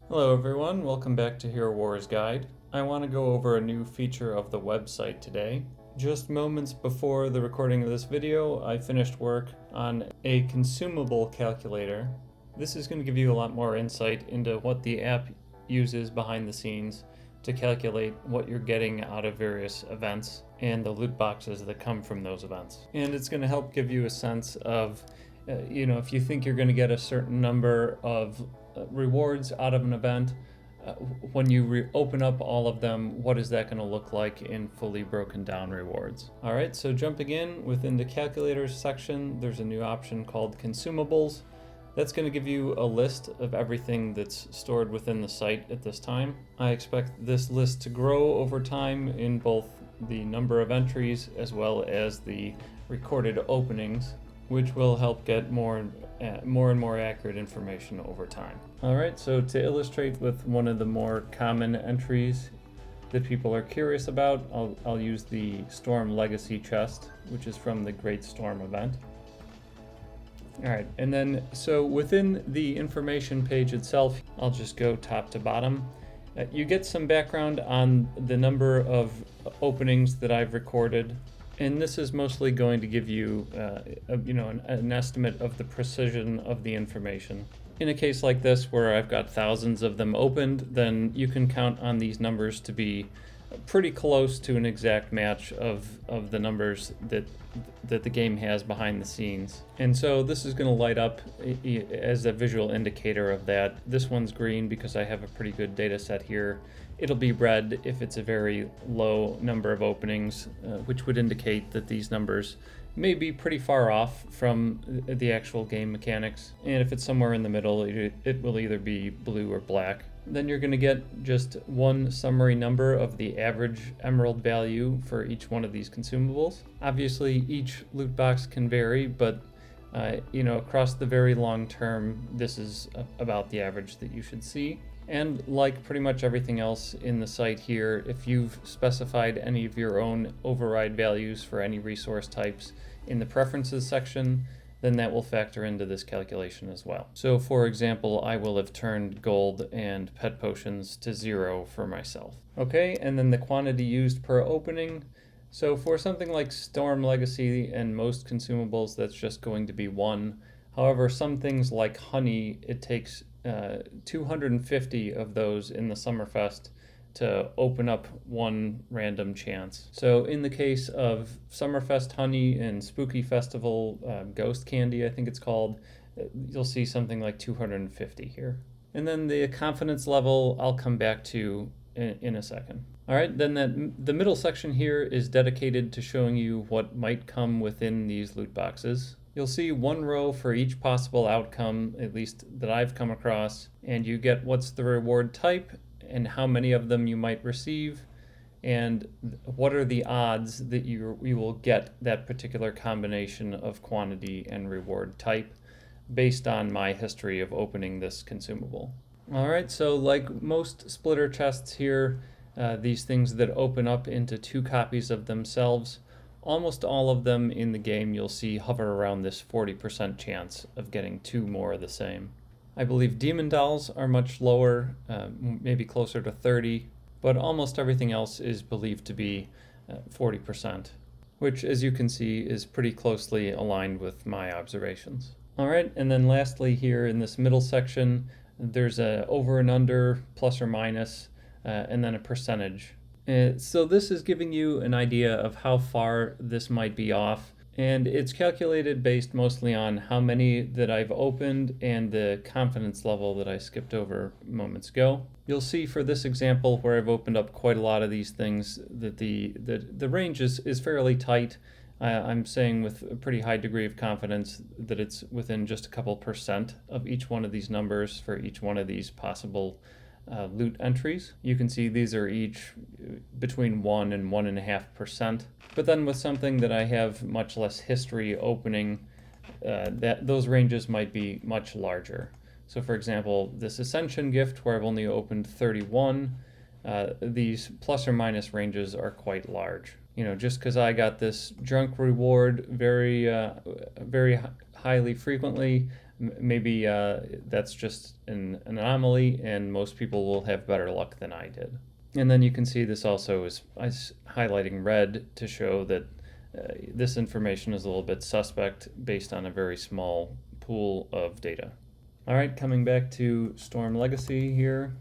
Hello everyone, welcome back to Hero Wars Guide. I want to go over a new feature of the website today. Just moments before the recording of this video, I finished work on a consumable calculator. This is going to give you a lot more insight into what the app uses behind the scenes to calculate what you're getting out of various events and the loot boxes that come from those events. And it's going to help give you a sense of, if you think you're going to get a certain number of rewards out of an event, when you open up all of them, what is that going to look like in fully broken down rewards? All right, so jumping in within the calculators section, there's a new option called Consumables. That's going to give you a list of everything that's stored within the site at this time. I expect this list to grow over time in both the number of entries as well as the recorded openings, which will help get more and more accurate information over time. All right, so to illustrate with one of the more common entries that people are curious about, I'll use the Storm Legacy chest, which is from the Great Storm event. All right, and then so within the information page itself, I'll just go top to bottom. You get some background on the number of openings that I've recorded. And this is mostly going to give you, an estimate of the precision of the information. In a case like this, where I've got thousands of them opened, then you can count on these numbers to be pretty close to an exact match of the numbers that the game has behind the scenes. And so this is going to light up as a visual indicator of that. This one's green because I have a pretty good data set here. It'll be red if it's a very low number of openings, which would indicate that these numbers may be pretty far off from the actual game mechanics. And if it's somewhere in the middle, it will either be blue or black. Then you're going to get just one summary number of the average emerald value for each one of these consumables. Obviously, each loot box can vary, but across the very long term, this is about the average that you should see. And like pretty much everything else in the site here, if you've specified any of your own override values for any resource types in the preferences section, then that will factor into this calculation as well. So for example, I will have turned gold and pet potions to 0 for myself. Okay, and then the quantity used per opening. So for something like Storm Legacy and most consumables, that's just going to be 1. However, some things like honey, it takes 250 of those in the Summerfest to open up one random chance. So in the case of Summerfest honey and Spooky Festival ghost candy, I think it's called, you'll see something like 250 here. And then the confidence level I'll come back to in a second. All right, then the middle section here is dedicated to showing you what might come within these loot boxes. You'll see one row for each possible outcome, at least that I've come across, and you get what's the reward type and how many of them you might receive, and what are the odds that you will get that particular combination of quantity and reward type based on my history of opening this consumable. All right, so like most splitter chests here, these things that open up into 2 copies of themselves, almost all of them in the game you'll see hover around this 40% chance of getting 2 more of the same. I believe demon dolls are much lower, maybe closer to 30, but almost everything else is believed to be 40%, which as you can see is pretty closely aligned with my observations. All right, and then lastly here in this middle section, there's a over and under, plus or minus, and then a percentage. So this is giving you an idea of how far this might be off, and it's calculated based mostly on how many that I've opened and the confidence level that I skipped over moments ago. You'll see for this example where I've opened up quite a lot of these things that the range is fairly tight. I'm saying with a pretty high degree of confidence that it's within just a couple percent of each one of these numbers for each one of these possible loot entries. You can see these are each between 1 and 1.5%. But then with something that I have much less history opening, those ranges might be much larger. So for example, this Ascension gift where I've only opened 31, these plus or minus ranges are quite large. Just because I got this junk reward very highly frequently Maybe that's just an anomaly and most people will have better luck than I did. And then you can see this also is highlighting red to show that this information is a little bit suspect based on a very small pool of data. All right, coming back to Storm Legacy here.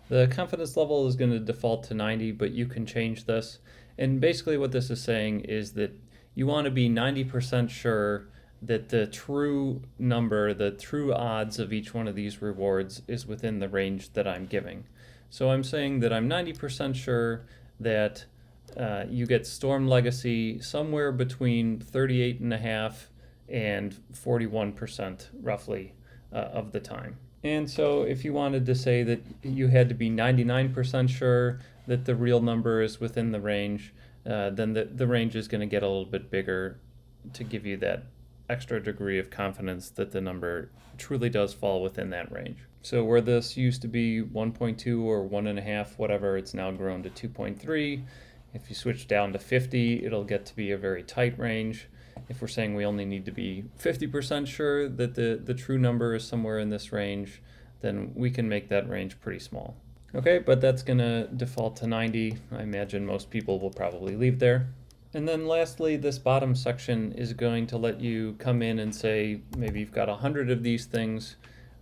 The confidence level is going to default to 90, but you can change this. And basically what this is saying is that you want to be 90% sure that the true number, the true odds of each one of these rewards is within the range that I'm giving. So I'm saying that I'm 90% sure that you get Storm Legacy somewhere between 38.5% and 41% roughly of the time. And so if you wanted to say that you had to be 99% sure that the real number is within the range, then the range is going to get a little bit bigger to give you that extra degree of confidence that the number truly does fall within that range. So where this used to be 1.2 or 1.5, whatever, it's now grown to 2.3. If you switch down to 50, it'll get to be a very tight range. If we're saying we only need to be 50% sure that the true number is somewhere in this range, then we can make that range pretty small. Okay, but that's going to default to 90. I imagine most people will probably leave there. And then lastly, this bottom section is going to let you come in and say, maybe you've got 100 of these things,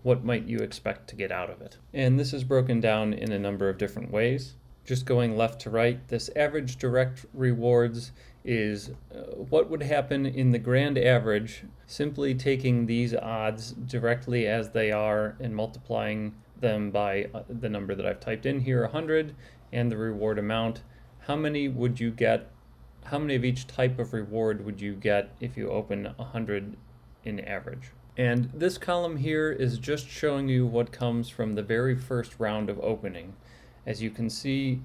what might you expect to get out of it? And this is broken down in a number of different ways. Just going left to right, this average direct rewards is what would happen in the grand average, simply taking these odds directly as they are and multiplying them by the number that I've typed in here, 100, and the reward amount. How many would you get? How many of each type of reward would you get if you open 100 in average? And this column here is just showing you what comes from the very first round of opening. As you can see,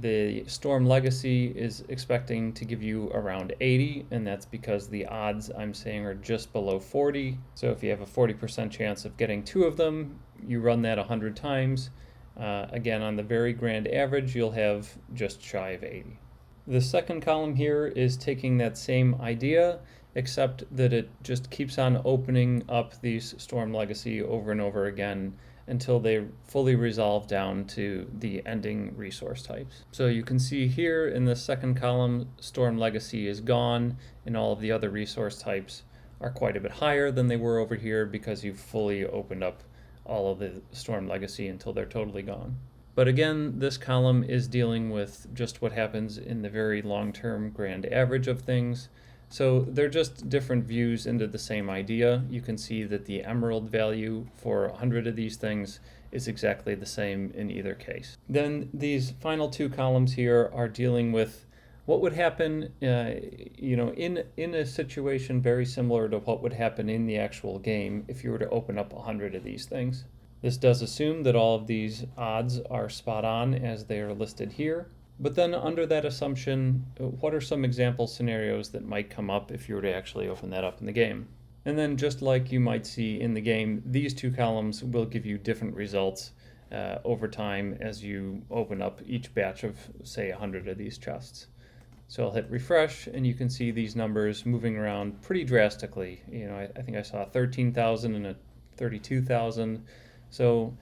the Storm Legacy is expecting to give you around 80, and that's because the odds I'm saying are just below 40. So if you have a 40% chance of getting 2 of them, you run that 100 times. Again, on the very grand average, you'll have just shy of 80. The second column here is taking that same idea, except that it just keeps on opening up these Storm Legacy over and over again until they fully resolve down to the ending resource types. So you can see here in the second column, Storm Legacy is gone, and all of the other resource types are quite a bit higher than they were over here because you've fully opened up all of the Storm Legacy until they're totally gone. But again, this column is dealing with just what happens in the very long-term grand average of things. So they're just different views into the same idea. You can see that the emerald value for 100 of these things is exactly the same in either case. Then these final 2 columns here are dealing with what would happen in a situation very similar to what would happen in the actual game if you were to open up 100 of these things. This does assume that all of these odds are spot on as they are listed here. But then under that assumption, what are some example scenarios that might come up if you were to actually open that up in the game? And then just like you might see in the game, these 2 columns will give you different results over time as you open up each batch of, say, 100 of these chests. So I'll hit refresh, and you can see these numbers moving around pretty drastically. I think I saw 13,000 and a 32,000. So,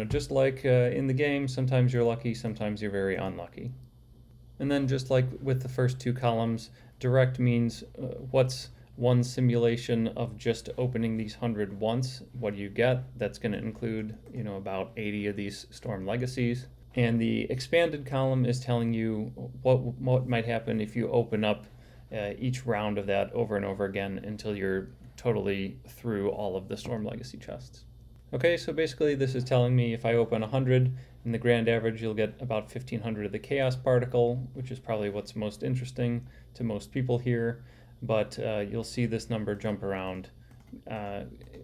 just like in the game, sometimes you're lucky, sometimes you're very unlucky. And then just like with the first 2 columns, direct means what's one simulation of just opening these 100 once. What do you get? That's going to include, about 80 of these Storm Legacies. And the expanded column is telling you what might happen if you open up each round of that over and over again until you're totally through all of the Storm Legacy chests. Okay, so basically this is telling me if I open 100, in the grand average you'll get about 1,500 of the Chaos Particle, which is probably what's most interesting to most people here, but you'll see this number jump around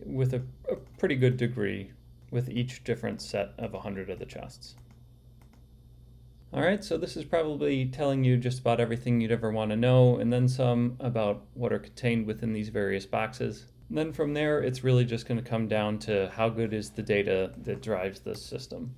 with a pretty good degree with each different set of 100 of the chests. Alright, so this is probably telling you just about everything you'd ever want to know, and then some about what are contained within these various boxes. And then from there, it's really just going to come down to how good is the data that drives this system.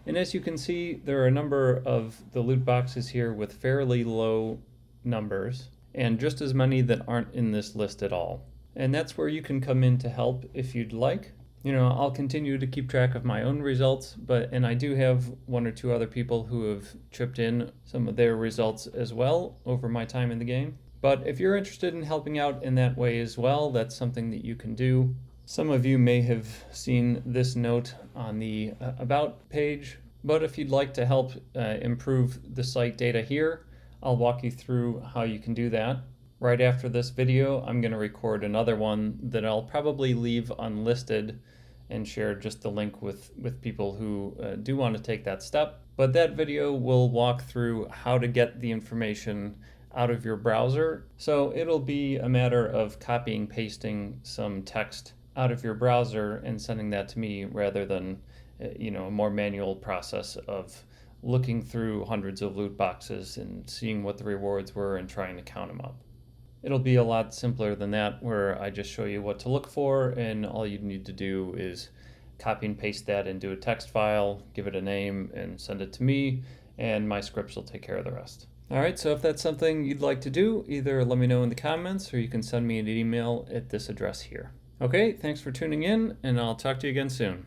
And as you can see, there are a number of the loot boxes here with fairly low numbers, and just as many that aren't in this list at all. and that's where you can come in to help if you'd like. I'll continue to keep track of my own results, and I do have one or two other people who have chipped in some of their results as well over my time in the game. But if you're interested in helping out in that way as well, that's something that you can do. Some of you may have seen this note on the About page, but if you'd like to help improve the site data here, I'll walk you through how you can do that. Right after this video, I'm going to record another one that I'll probably leave unlisted and share just the link with people who do want to take that step. But that video will walk through how to get the information out of your browser. So it'll be a matter of copying, pasting some text out of your browser and sending that to me rather than a more manual process of looking through hundreds of loot boxes and seeing what the rewards were and trying to count them up. It'll be a lot simpler than that, where I just show you what to look for, and all you need to do is copy and paste that into a text file, give it a name, and send it to me, and my scripts will take care of the rest. Alright, so if that's something you'd like to do, either let me know in the comments or you can send me an email at this address here. Okay, thanks for tuning in, and I'll talk to you again soon.